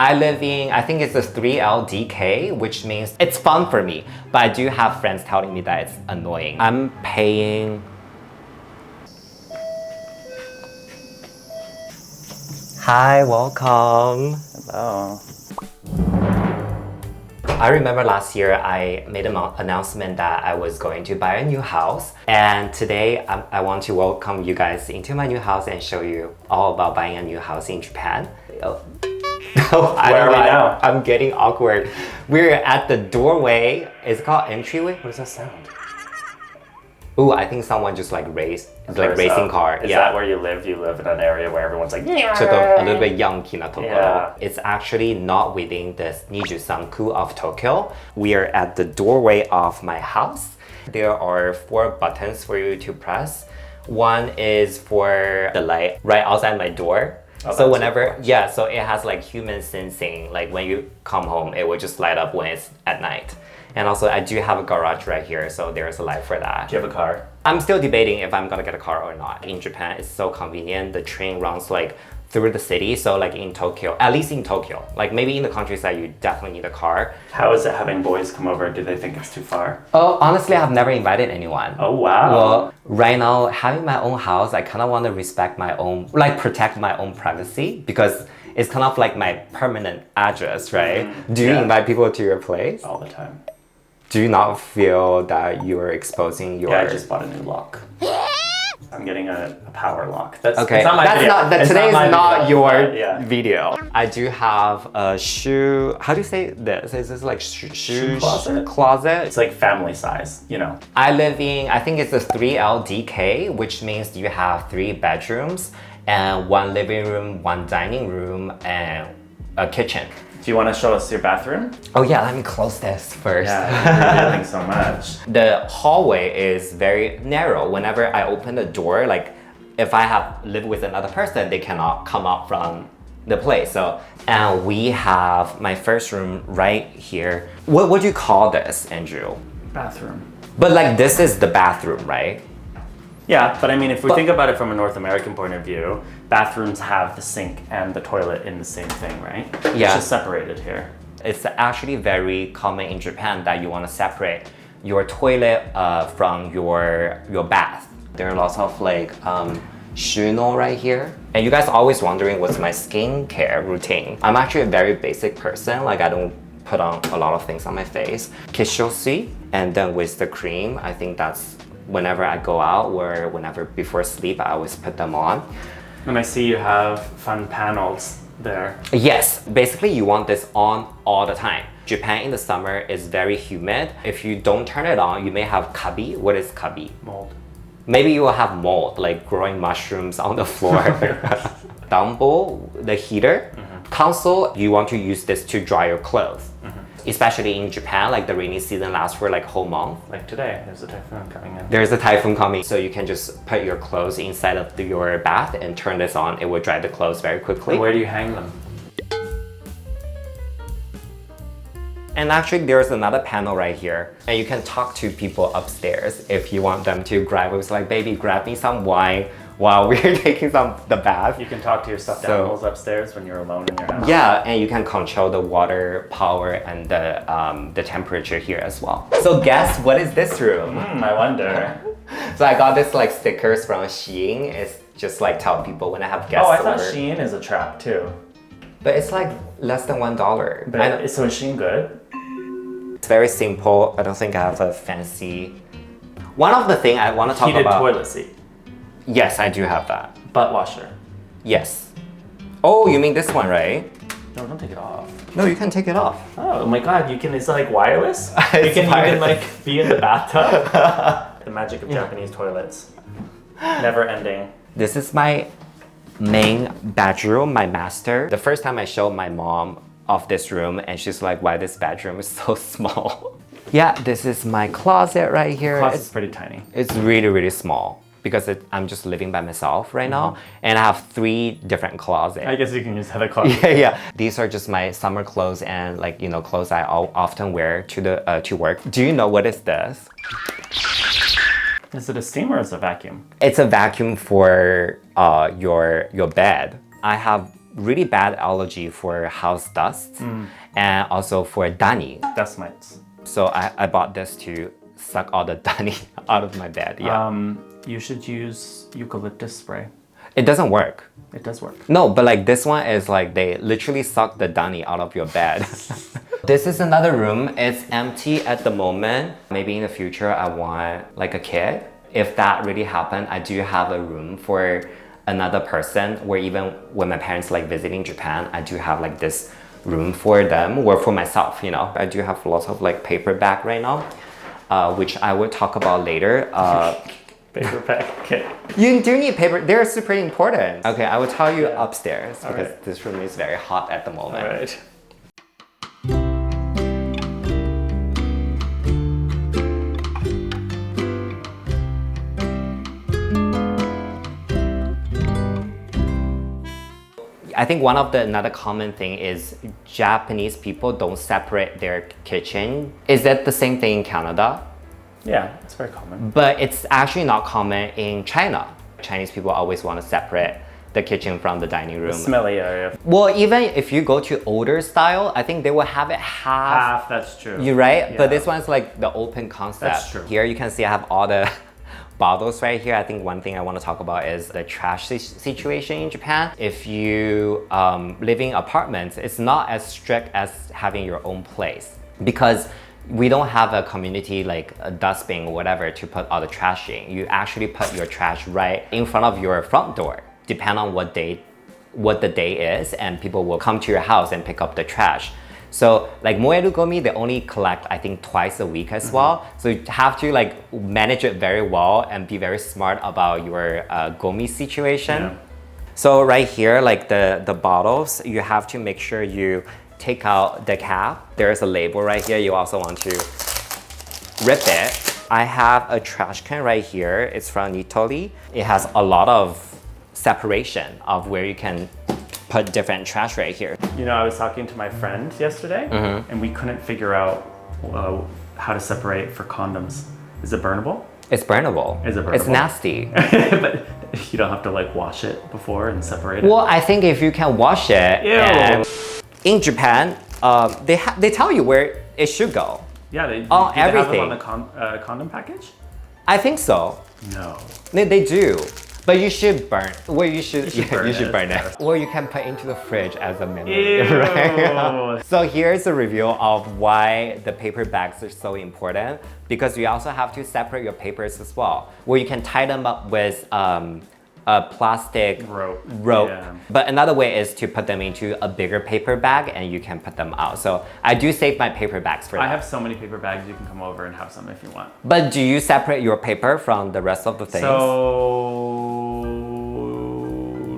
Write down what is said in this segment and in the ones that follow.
I live in, I think it's a 3LDK, which means it's fun for me. But I do have friends telling me that it's annoying. I'm paying... Hi, welcome. Hello. I remember last year I made an announcement that I was going to buy a new house, and today I want to welcome you guys into my new house and show you all about buying a new house in Japan. Oh. Where are we now? I'm getting awkward. We're at the doorway. It's called entryway. What does that sound? Ooh, I think someone just like racing car. Is that where you live? You live in an area where everyone's like, a little bit Yankee na tokoro. Yeah. It's actually not within this Nijusanku of Tokyo. We are at the doorway of my house. There are 4 buttons for you to press. One is for the light right outside my door. Oh, so whenever, so it has like human sensing. Like when you come home, it will just light up when it's at night. And also I do have a garage right here, so there's a light for that. Do you have a car? I'm still debating if I'm gonna get a car or not. In Japan, it's so convenient. The train runs like through the city. So like in Tokyo, at least in Tokyo, like maybe in the countryside, you definitely need a car. How is it having boys come over? Do they think it's too far? Oh, honestly, I've never invited anyone. Oh, wow. Well, right now, having my own house, I kind of want to respect my own, like protect my own privacy because it's kind of like my permanent address, right? Do you invite people to your place? All the time. Do you not feel that you're exposing your... Yeah, I just bought a new lock. I'm getting a power lock. That's okay. It's not my video. Today's not your video. video. I do have a shoe. How do you say this? Is this like shoe closet? It's like family size, you know. I live in, I think it's a 3LDK, which means you have 3 bedrooms and 1 living room, 1 dining room, and a kitchen. Do you want to show us your bathroom? Oh yeah, let me close this first. Yeah, you're revealing so much. The hallway is very narrow. Whenever I open the door, like if I have lived with another person, they cannot come out from the place. So, and we have my first room right here. What would you call this, Andrew? Bathroom. But like this is the bathroom, right? Yeah, but I mean, if we think about it from a North American point of view, bathrooms have the sink and the toilet in the same thing, right? Yeah. It's just separated here. It's actually very common in Japan that you want to separate your toilet from your bath. There are lots of like shuno right here. And you guys are always wondering what's my skincare routine. I'm actually a very basic person. Like I don't put on a lot of things on my face. Kishosui, and then with the cream, I think that's whenever I go out or whenever before sleep, I always put them on. And I see you have fun panels there. Yes, basically you want this on all the time. Japan in the summer is very humid. If you don't turn it on, you may have kabi. What is kabi? Mold. Maybe you will have mold, like growing mushrooms on the floor. Dumbo, the heater. Console, you want to use this to dry your clothes. Especially in Japan, like the rainy season lasts for like a whole month. Like today, there's a typhoon coming in. There's a typhoon coming, so you can just put your clothes inside of your bath and turn this on. It will dry the clothes very quickly. And where do you hang them? And actually, there's another panel right here, and you can talk to people upstairs if you want them to grab. It was like, baby, grab me some wine while we're taking the bath. You can talk to your stuffed animals upstairs when you're alone in your house. Yeah, and you can control the water power and the temperature here as well. So guess what is this room? I wonder. So I got this like stickers from Shein. It's just like tell people when I have guests Oh, I thought over. Shein is a trap too. But it's like less than $1. But so is Shein good? It's very simple. I don't think I have a fancy. One of the things I want to talk Heated about. toilet seat. Yes, I do have that. Butt washer. Yes. Oh, you mean this one, right? No, don't take it off. No, you can take it off. Oh my god, you can, it's like wireless? It's you can wireless. like be in the bathtub. The magic of Japanese toilets. Never ending. This is my main bedroom, my master. The first time I showed my mom of this room and she's like, why this bedroom is so small? Yeah, this is my closet right here. Closet's pretty tiny. It's really, really small because I'm just living by myself right now. And I have 3 different closets. I guess you can use other clothes. Yeah. These are just my summer clothes and like, you know, clothes I often wear to work. Do you know what is this? Is it a steam or is it a vacuum? It's a vacuum for your bed. I have really bad allergy for house dust and also for dani. Dust mites. So I bought this to suck all the dani out of my bed. Yeah. You should use eucalyptus spray. It doesn't work. It does work. No, but like this one is like they literally suck the dani out of your bed. This is another room. It's empty at the moment. Maybe in the future I want like a kid. If that really happened, I do have a room for another person, where even when my parents like visiting Japan, I do have like this room for them or for myself, you know. I do have lots of like paper bag right now, which I will talk about later. Paper bag, okay. You do need paper, they're super important. Okay, I will tell you upstairs because right. this room is very hot at the moment. All right. I think one of the another common thing is Japanese people don't separate their kitchen. Is that the same thing in Canada? Yeah, it's very common. But it's actually not common in China. Chinese people always want to separate the kitchen from the dining room. Smelly area. Well, even if you go to older style, I think they will have it half. Half, that's true. You're right, Yeah. but this one's like the open concept. That's true. Here you can see I have all the bottles right here. I think one thing I want to talk about is the trash situation in Japan. If you live in apartments, it's not as strict as having your own place because we don't have a community like a dustbin or whatever to put all the trash in. You actually put your trash right in front of your front door, depending on what the day is, and people will come to your house and pick up the trash. So like moeru gomi, they only collect I think twice a week as well. So you have to like manage it very well and be very smart about your gomi situation. Yeah. So right here, like the bottles, you have to make sure you take out the cap. There's a label right here. You also want to rip it. I have a trash can right here. It's from Nitori. It has a lot of separation of where you can put different trash right here. You know, I was talking to my friend yesterday, and we couldn't figure out how to separate for condoms. Is it burnable? It's burnable. Is it burnable? It's nasty. But you don't have to like wash it before and separate it? Well, I think if you can wash it, Ew. and in Japan, they tell you where it should go. Yeah, they, Oh, do they have them everything. on the condom package? I think so. No. They do. But you should burn. Well, you should burn it. it. Or you can put into the fridge as a memory. Ew. Right? So here's a review of why the paper bags are so important. Because you also have to separate your papers as well. Where you can tie them up with a plastic Rope. Yeah. But another way is to put them into a bigger paper bag and you can put them out. So I do save my paper bags for that. I have so many paper bags, you can come over and have some if you want. But do you separate your paper from the rest of the things? So,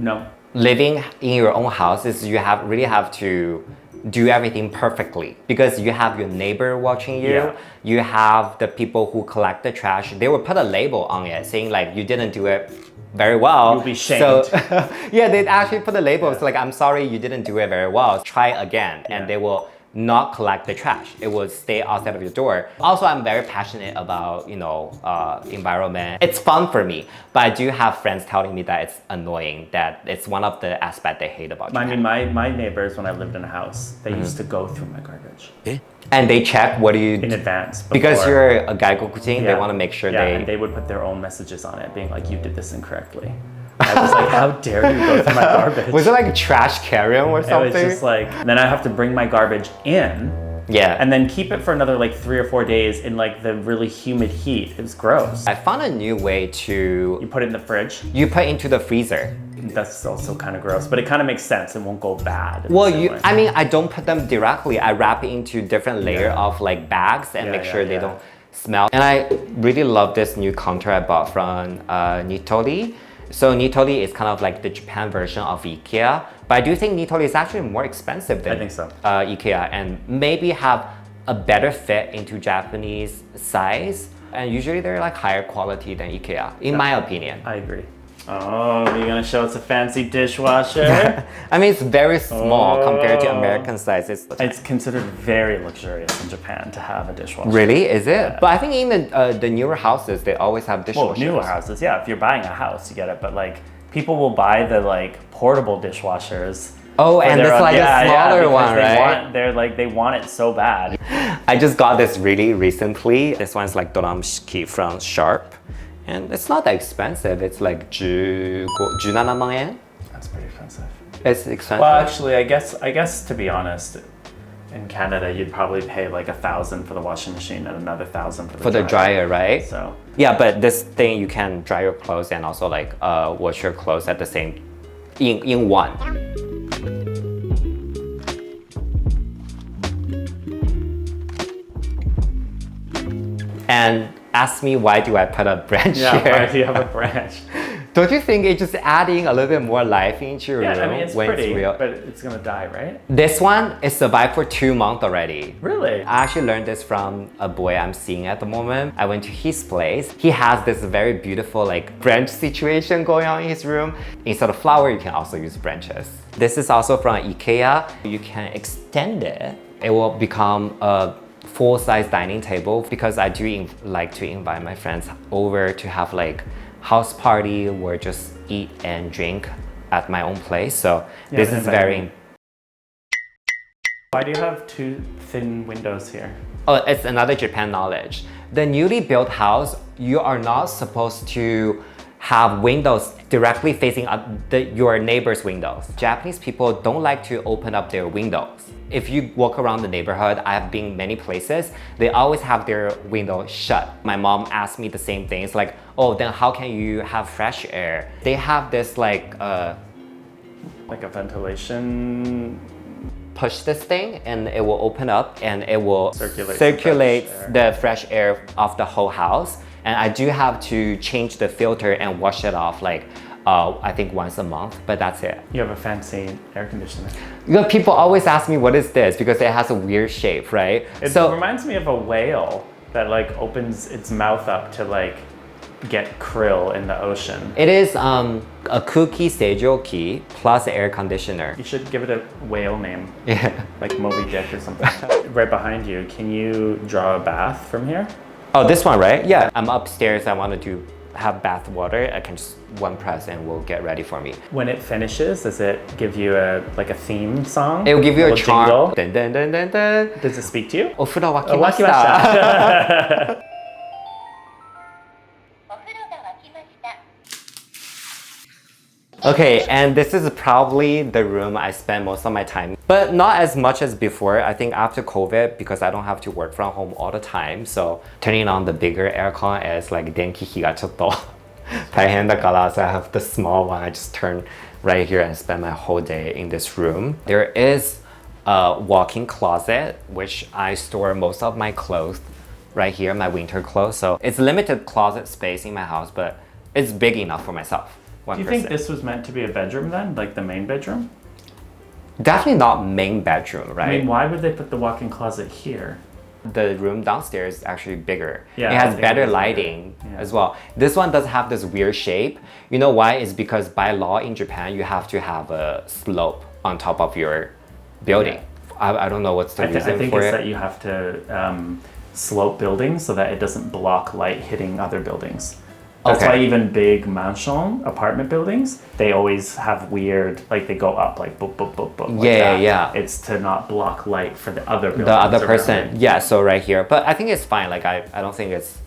no. Living in your own house is you really have to do everything perfectly because you have your neighbor watching you. Yeah. You have the people who collect the trash. They will put a label on it saying like you didn't do it very well. You'll be shamed. So yeah, they'd actually put a label. It's like, I'm sorry, you didn't do it very well. Try again. And they will not collect the trash. It will stay outside of your door. Also, I'm very passionate about, you know, environment. It's fun for me, but I do have friends telling me that it's annoying, that it's one of the aspects they hate about Japan. I mean, my neighbors, when I lived in a house, they used to go through my garbage. And they check what do you In advance. because before. you're a gaikokuchin, they Yeah. want to make sure and they would put their own messages on it, being like, you did this incorrectly. I was like, how dare you go through my garbage? Was it like a trash carry-on or something? It was just like, then I have to bring my garbage in yeah. and then keep it for another like 3 or 4 days in like the really humid heat. It was gross. I found a new way to You put it in the fridge. you put into the freezer. That's also kind of gross, but it kind of makes sense. It won't go bad. in Well, the same way. I mean, I don't put them directly. I wrap it into different layer Yeah. of like bags and Yeah, make yeah, sure they yeah. don't smell. And I really love this new counter I bought from Nitori. So Nitori is kind of like the Japan version of IKEA, but I do think Nitori is actually more expensive than I think so. IKEA and maybe have a better fit into Japanese size. And usually they're like higher quality than IKEA, in my opinion. I agree. Oh, you're gonna show us a fancy dishwasher? I mean, it's very small compared to Oh. American size. It's considered very luxurious in Japan to have a dishwasher. Really? Is it? But I think in the newer houses, they always have Well, dishwashers. newer houses, yeah. If you're buying a house, you get it. But like, people will buy the like portable dishwashers Oh, and they're it's like a smaller because one, right? They want it so bad. I just got this really recently. This one's like 도람시키 from Sharp. And it's not that expensive. It's like 17만 yen. That's pretty expensive. It's expensive. Well, actually, I guess to be honest, in Canada, you'd probably pay like 1,000 for the washing machine and another 1,000 for the dryer, right? So yeah, but this thing you can dry your clothes and also like wash your clothes at the same in one. And ask me why do I put a branch here? Why do you have a branch? Don't you think it's just adding a little bit more life into your room? I mean, it's when pretty, it's real? but it's gonna die, right? This one, it survived for 2 months already. Really? I actually learned this from a boy I'm seeing at the moment. I went to his place. He has this very beautiful like branch situation going on in his room. Instead of flower, you can also use branches. This is also from IKEA. You can extend it. It will become a full-size dining table because I do like to invite my friends over to have like house party or just eat and drink at my own place. So this is very... Why do you have 2 thin windows here? Oh, it's another Japan knowledge. The newly built house, you are not supposed to have windows directly facing up your neighbor's windows. Japanese people don't like to open up their windows. If you walk around the neighborhood, I have been many places, they always have their window shut. My mom asked me the same thing. It's like, oh, then how can you have fresh air? They have this like a ventilation... Push this thing and it will open up and it will circulate the fresh air of the whole house. And I do have to change the filter and wash it off like I think once a month, but that's it. You have a fancy air conditioner. You know, people always ask me what is this because it has a weird shape, right? It reminds me of a whale that like opens its mouth up to like get krill in the ocean. It is a cookie sejoki plus air conditioner. You should give it a whale name. Yeah. Like Moby Dick or something. Right behind you, can you draw a bath from here? Oh, this one, right? Yeah. I'm upstairs. I wanted to have bath water. I can just one press and will get ready for me. When it finishes, does it give you a theme song? It will give you a charm. Jingle? Dun, dun, dun, dun, dun. Does it speak to you? お風呂沸きました。Okay, and this is probably the room I spend most of my time, but not as much as before. I think after COVID, because I don't have to work from home all the time, so turning on the bigger aircon is like 電気費がちょっと大変だから so I have the small one. I just turn right here and spend my whole day in this room. There is a walk-in closet, which I store most of my clothes right here, my winter clothes. So it's limited closet space in my house, but it's big enough for myself. Do you think this was meant to be a bedroom then? Like the main bedroom? Definitely not main bedroom, right? I mean, why would they put the walk-in closet here? The room downstairs is actually bigger. Yeah, it has better lighting as well. This one does have this weird shape. You know why? It's because by law in Japan, you have to have a slope on top of your building. Yeah. I don't know what's the reason for it. I think it's that you have to slope buildings so that it doesn't block light hitting other buildings. That's why even big mansion apartment buildings, they always have weird, like they go up like boop, boop, boop, boop. Like that. It's to not block light for the other buildings. The other person, yeah, so right here. But I think it's fine, like I don't think it's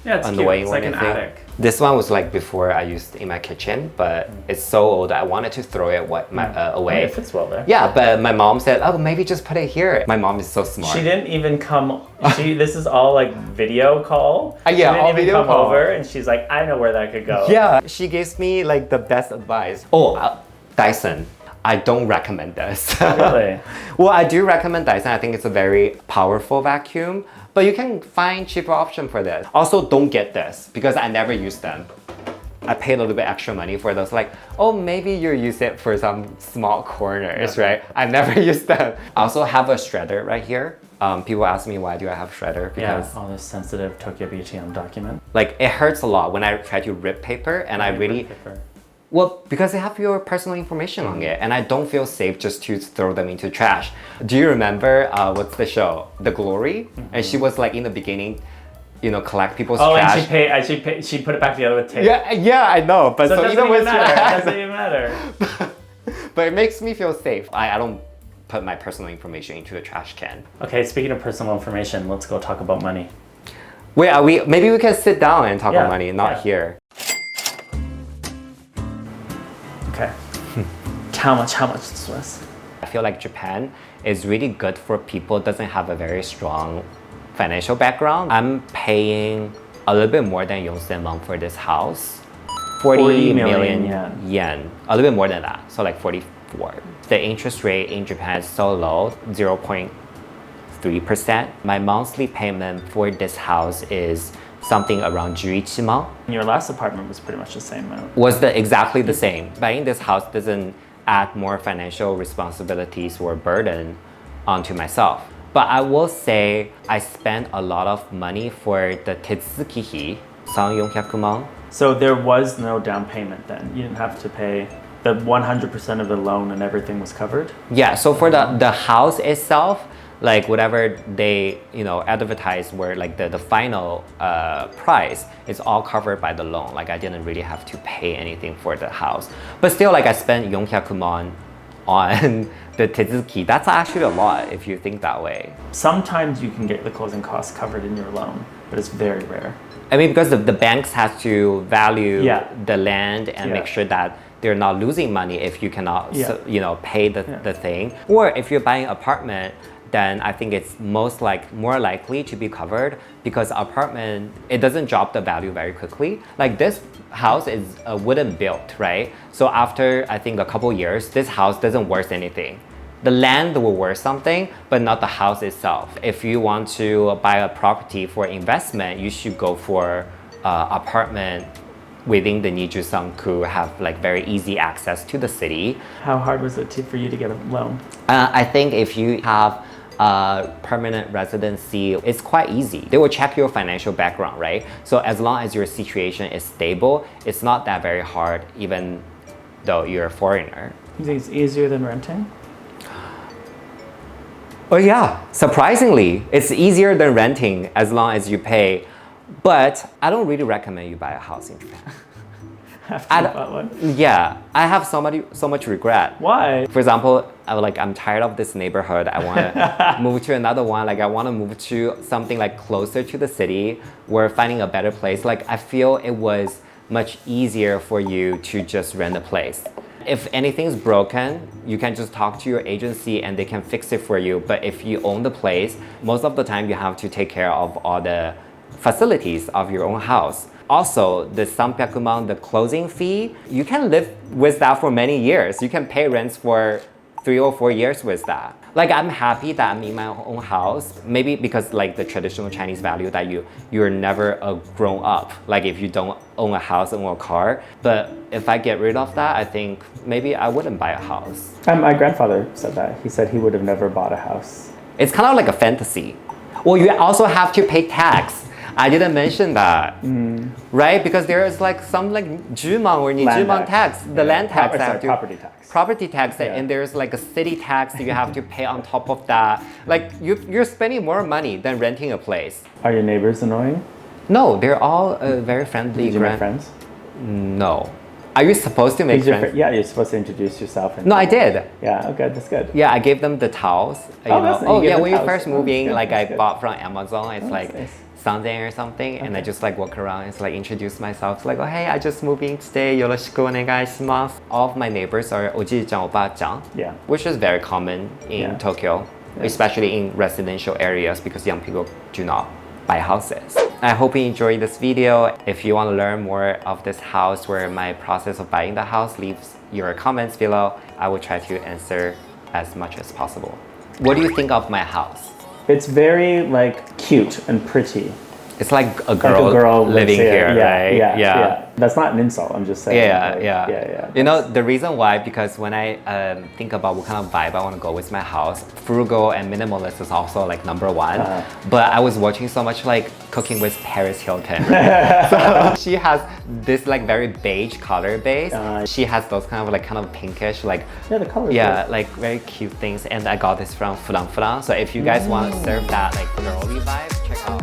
annoying. It's like an attic. This one was like before I used in my kitchen, but it's so old I wanted to throw it away. It fits well there. Yeah, but my mom said, oh, maybe just put it here. My mom is so smart. She didn't even come, this is all like video call. Yeah, she didn't all even video come call. over and she's like, I know where that could go. Yeah, she gives me like the best advice. Oh, Dyson. I don't recommend this. Really? Well, I do recommend Dyson. I think it's a very powerful vacuum, but you can find cheaper option for this. Also, don't get this because I never use them. I paid a little bit extra money for those. Like, oh, maybe you use it for some small corners, right? I never use them. I also have a shredder right here. People ask me why do I have shredder because all this sensitive Tokyo BTM document. like it hurts a lot when I try to rip paper and I really. Well, because they have your personal information on it and I don't feel safe just to throw them into trash. Do you remember, what's the show? The Glory? And she was like in the beginning, you know, collect people's trash. And she put it back together with tape. Yeah, I know. But so it doesn't even even with matter. trash, It doesn't even matter. but it makes me feel safe. I don't put my personal information into the trash can. Okay, speaking of personal information, let's go talk about money. Wait, maybe we can sit down and talk about money, not here. Okay. How much this was? I feel like Japan is really good for people who doesn't have a very strong financial background. I'm paying a little bit more than Yongsen Meng for this house. 40 million yen. A little bit more than that, so like 44. The interest rate in Japan is so low, 0.3%. My monthly payment for this house is something around 11万. Your last apartment was pretty much the same amount. Was exactly the same. Buying this house doesn't add more financial responsibilities or burden onto myself. But I will say I spent a lot of money for the tetsuki 3,400万. So there was no down payment then? You didn't have to pay the 100% of the loan and everything was covered? Yeah, so for the house itself, like whatever they advertise where like the final price is all covered by the loan. Like I didn't really have to pay anything for the house. But still, like I spent 400万 on the tetsuki. That's actually a lot if you think that way. Sometimes you can get the closing costs covered in your loan, but it's very rare. I mean, because the banks have to value the land and make sure that they're not losing money if you cannot pay the thing. Or if you're buying an apartment, then I think it's more likely to be covered because apartment, it doesn't drop the value very quickly. Like this house is a wooden built, right? So after I think a couple years, this house doesn't worth anything. The land will worth something, but not the house itself. If you want to buy a property for investment, you should go for apartment within the Niju-sanku, have like very easy access to the city. How hard was it for you to get a loan? I think if you have permanent residency, it's quite easy. They will check your financial background, right? So as long as your situation is stable, it's not that very hard, even though you're a foreigner. You think it's easier than renting? Oh yeah, surprisingly, it's easier than renting as long as you pay. But I don't really recommend you buy a house in Japan. After you bought one? Yeah, I have so much regret. Why? For example, I'm tired of this neighborhood. I want to move to another one. Like I want to move to something like closer to the city. We're finding a better place. Like I feel it was much easier for you to just rent a place. If anything's broken, you can just talk to your agency and they can fix it for you. But if you own the place, most of the time you have to take care of all the facilities of your own house. Also, the 300万, the closing fee, you can live with that for many years. You can pay rents for 3 or 4 years with that. Like I'm happy that I'm in my own house, maybe because like the traditional Chinese value that you're never a grown up, like if you don't own a house, own a car. But if I get rid of that, I think maybe I wouldn't buy a house. My grandfather said that. He said he would have never bought a house. It's kind of like a fantasy. Well, you also have to pay tax. I didn't mention that, right? Because there is like some like 10万or 20万tax, the land tax. Property tax. Property tax, and there's like a city tax that you have to pay on top of that. Like you're spending more money than renting a place. Are your neighbors annoying? No, they're all very friendly. Did you make friends? No. Are you supposed to make friends? Yeah, you're supposed to introduce yourself. No, I did. Yeah, okay, that's good. Yeah, I gave them the towels. When you first moved in, like I good. bought from Amazon. It's like nice. Sunday or something, and I just like walk around and like introduce myself. It's like, oh hey, I just moved in today. Yoroshiku onegaishimasu. All of my neighbors are oji-chan, oba-chan, which is very common in Tokyo, especially in residential areas because young people do not buy houses. I hope you enjoyed this video. If you want to learn more of this house or my process of buying the house, leave your comments below. I will try to answer as much as possible. What do you think of my house? It's very like cute and pretty. It's like a girl living here, right? Yeah. That's not an insult. I'm just saying. Yeah. You know, the reason why, because when I think about what kind of vibe I want to go with my house, frugal and minimalist is also like number one. But I was watching so much like Cooking with Paris Hilton. So she has this like very beige color base. She has those kind of pinkish like the color. Like very cute things. And I got this from Fulang Fulang. So if you guys want to serve that like girly vibe, check out.